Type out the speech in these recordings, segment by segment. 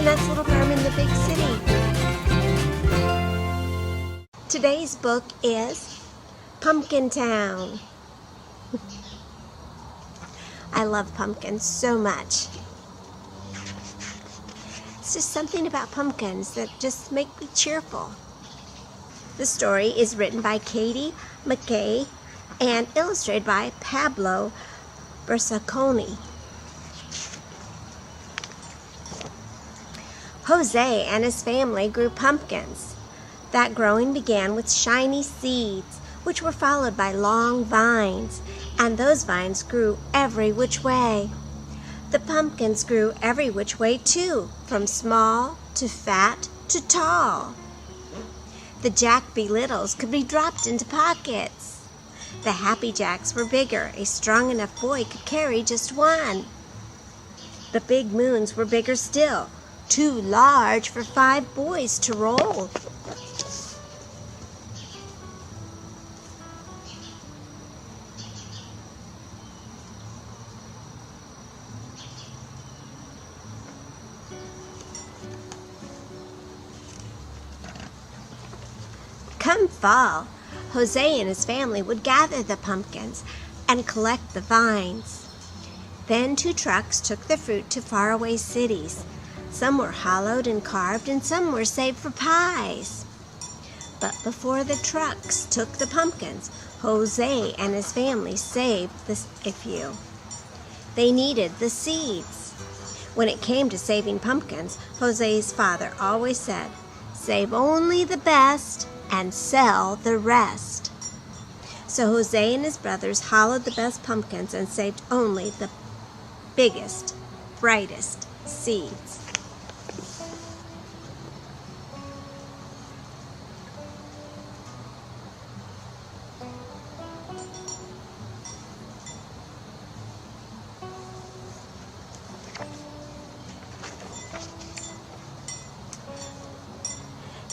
Annette's Little Farm in the Big City. Today's book is Pumpkin Town. I love pumpkins so much. It's just something about pumpkins that just make me cheerful. The story is written by Katie McKay and illustrated by Pablo Bersaconi. Jose and his family grew pumpkins. That growing began with shiny seeds, which were followed by long vines, and those vines grew every which way. The pumpkins grew every which way too, from small to fat to tall. The Jack Be Littles could be dropped into pockets. The Happy Jacks were bigger. A strong enough boy could carry just one. The Big Moons were bigger still, too large for 5 boys to roll. Come fall, Jose and his family would gather the pumpkins and collect the vines. Then 2 trucks took the fruit to faraway cities. Some were hollowed and carved, and some were saved for pies. But before the trucks took the pumpkins, Jose and his family saved a few. They needed the seeds. When it came to saving pumpkins, Jose's father always said, "Save only the best and sell the rest." So Jose and his brothers hollowed the best pumpkins and saved only the biggest, brightest seeds.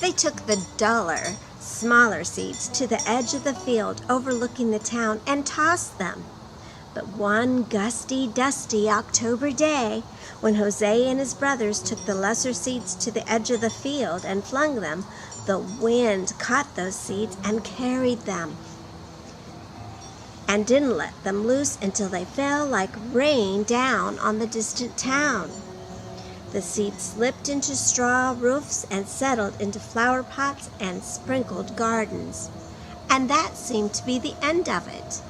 They took the duller, smaller seeds to the edge of the field overlooking the town and tossed them. But one gusty, dusty October day, when Jose and his brothers took the lesser seeds to the edge of the field and flung them, the wind caught those seeds and carried them, and didn't let them loose until they fell like rain down on the distant town. The seeds slipped into straw roofs and settled into flower pots and sprinkled gardens. And that seemed to be the end of it.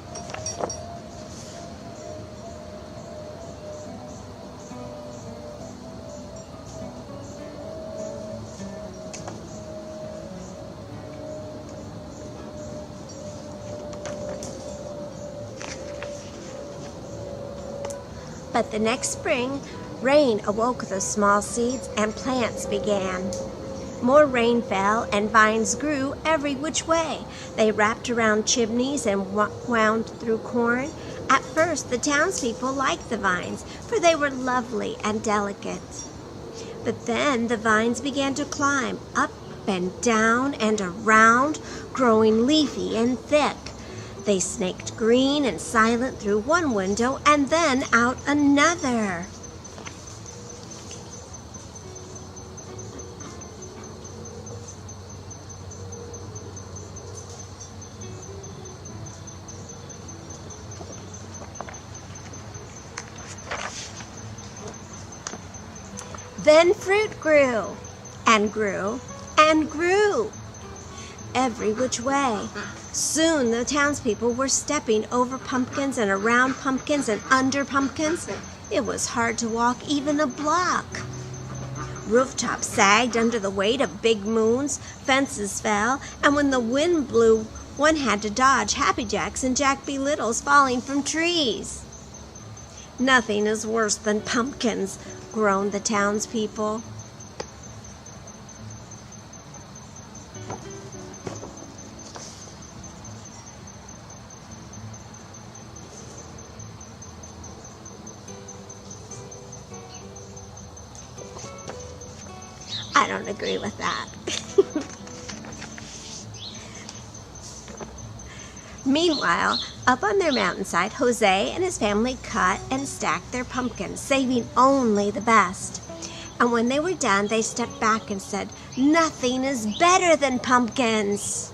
But the next spring, rain awoke those small seeds and plants began. More rain fell and vines grew every which way. They wrapped around chimneys and wound through corn. At first, the townspeople liked the vines, for they were lovely and delicate. But then the vines began to climb up and down and around, growing leafy and thick. They snaked green and silent through one window and then out another. Then fruit grew, and grew, and grew, every which way. Soon the townspeople were stepping over pumpkins and around pumpkins and under pumpkins. It was hard to walk even a block. Rooftops sagged under the weight of big moons, fences fell, and when the wind blew, one had to dodge Happy Jacks and Jack Be Littles falling from trees. "Nothing is worse than pumpkins," groaned the townspeople. I don't agree with that. Meanwhile, up on their mountainside, Jose and his family cut and stacked their pumpkins, saving only the best. And when they were done, they stepped back and said, "Nothing is better than pumpkins."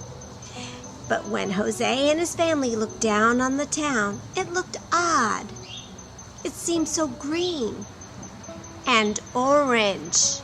But when Jose and his family looked down on the town, it looked odd. It seemed so green and orange.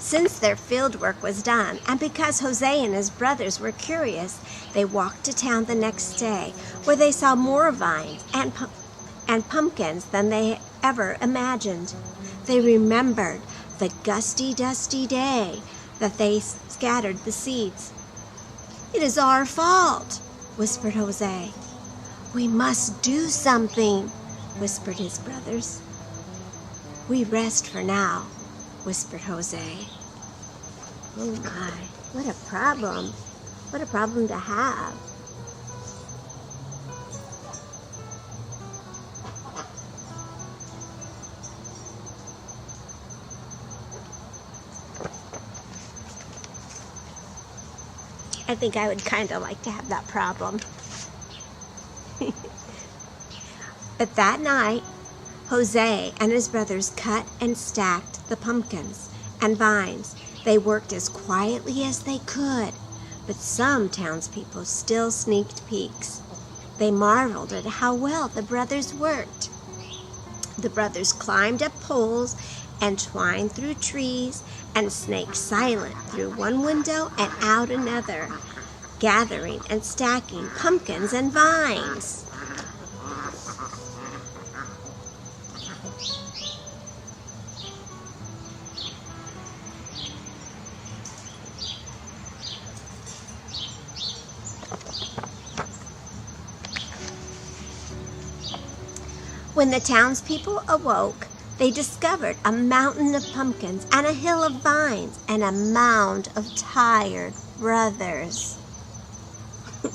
Since their field work was done, and because Jose and his brothers were curious, they walked to town the next day, where they saw more vines and pumpkins than they ever imagined. They remembered the gusty, dusty day that they scattered the seeds. "It is our fault," whispered Jose. "We must do something," whispered his brothers. "We rest for now," whispered Jose. Oh my, what a problem. What a problem to have. I think I would kind of like to have that problem. But that night, Jose and his brothers cut and stacked the pumpkins and vines. They worked as quietly as they could, but some townspeople still sneaked peeks. They marveled at how well the brothers worked. The brothers climbed up poles and twined through trees and snaked silent through one window and out another, gathering and stacking pumpkins and vines. When the townspeople awoke, they discovered a mountain of pumpkins and a hill of vines and a mound of tired brothers. You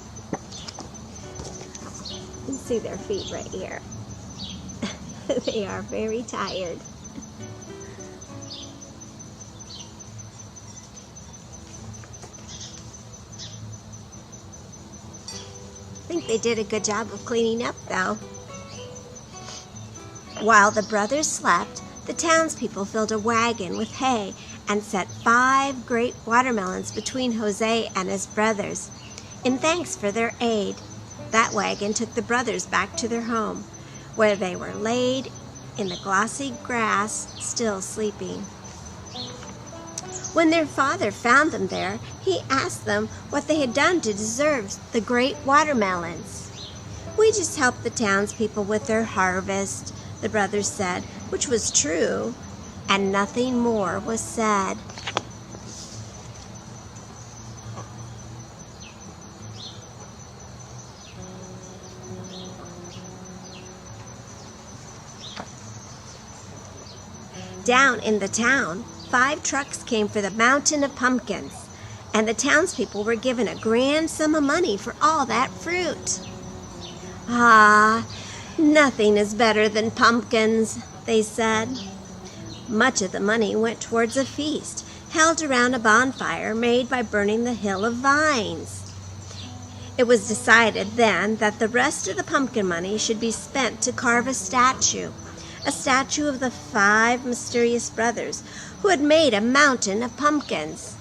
can see their feet right here. They are very tired. I think they did a good job of cleaning up, though. While the brothers slept, the townspeople filled a wagon with hay and set 5 great watermelons between Jose and his brothers. In thanks for their aid, that wagon took the brothers back to their home, where they were laid in the glossy grass, still sleeping. When their father found them there, he asked them what they had done to deserve the great watermelons. "We just helped the townspeople with their harvest," the brothers said, which was true, and nothing more was said. Down in the town, 5 trucks came for the mountain of pumpkins, and the townspeople were given a grand sum of money for all that fruit. "Ah, nothing is better than pumpkins," they said. Much of the money went towards a feast held around a bonfire made by burning the hill of vines. It was decided then that the rest of the pumpkin money should be spent to carve a statue of the 5 mysterious brothers who had made a mountain of pumpkins.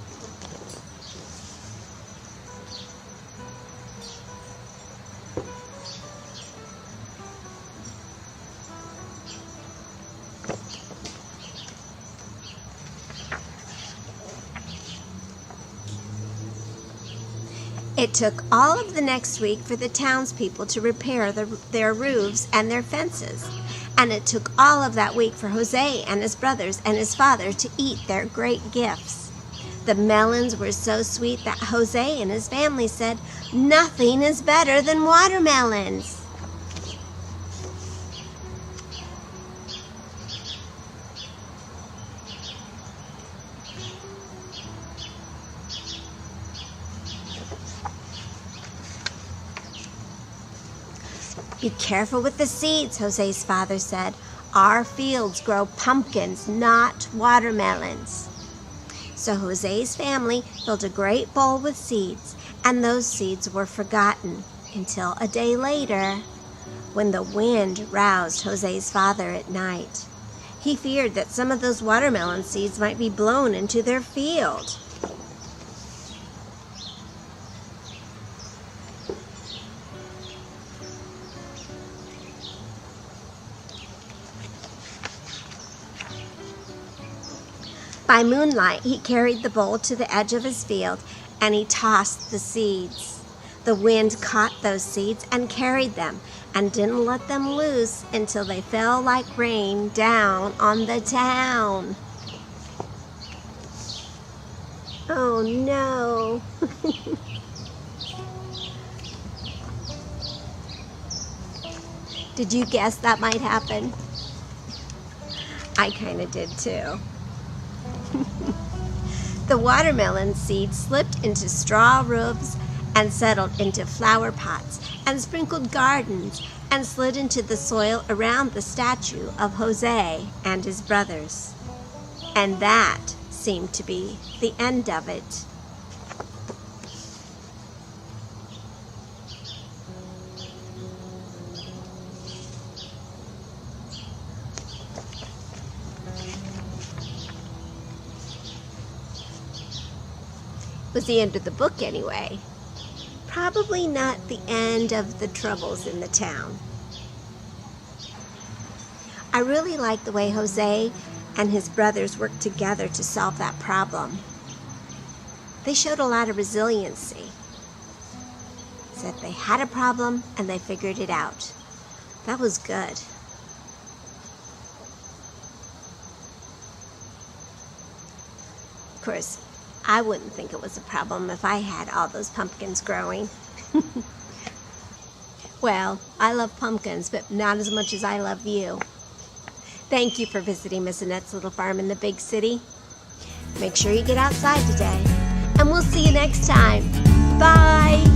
It took all of the next week for the townspeople to repair their roofs and their fences, and it took all of that week for Jose and his brothers and his father to eat their great gifts. The melons were so sweet that Jose and his family said, "Nothing is better than watermelons." "Be careful with the seeds," Jose's father said. "Our fields grow pumpkins, not watermelons." So Jose's family filled a great bowl with seeds, and those seeds were forgotten until a day later, when the wind roused Jose's father at night. He feared that some of those watermelon seeds might be blown into their field. By moonlight, he carried the bowl to the edge of his field, and he tossed the seeds. The wind caught those seeds and carried them, and didn't let them loose until they fell like rain down on the town. Oh no! Did you guess that might happen? I kind of did too. The watermelon seeds slipped into straw roofs and settled into flower pots and sprinkled gardens and slid into the soil around the statue of Jose and his brothers. And that seemed to be the end of it. Was the end of the book anyway. Probably not the end of the troubles in the town. I really like the way Jose and his brothers worked together to solve that problem. They showed a lot of resiliency. Said they had a problem and they figured it out. That was good. Of course, I wouldn't think it was a problem if I had all those pumpkins growing. Well, I love pumpkins, but not as much as I love you. Thank you for visiting Miss Annette's Little Farm in the Big City. Make sure you get outside today, and we'll see you next time. Bye!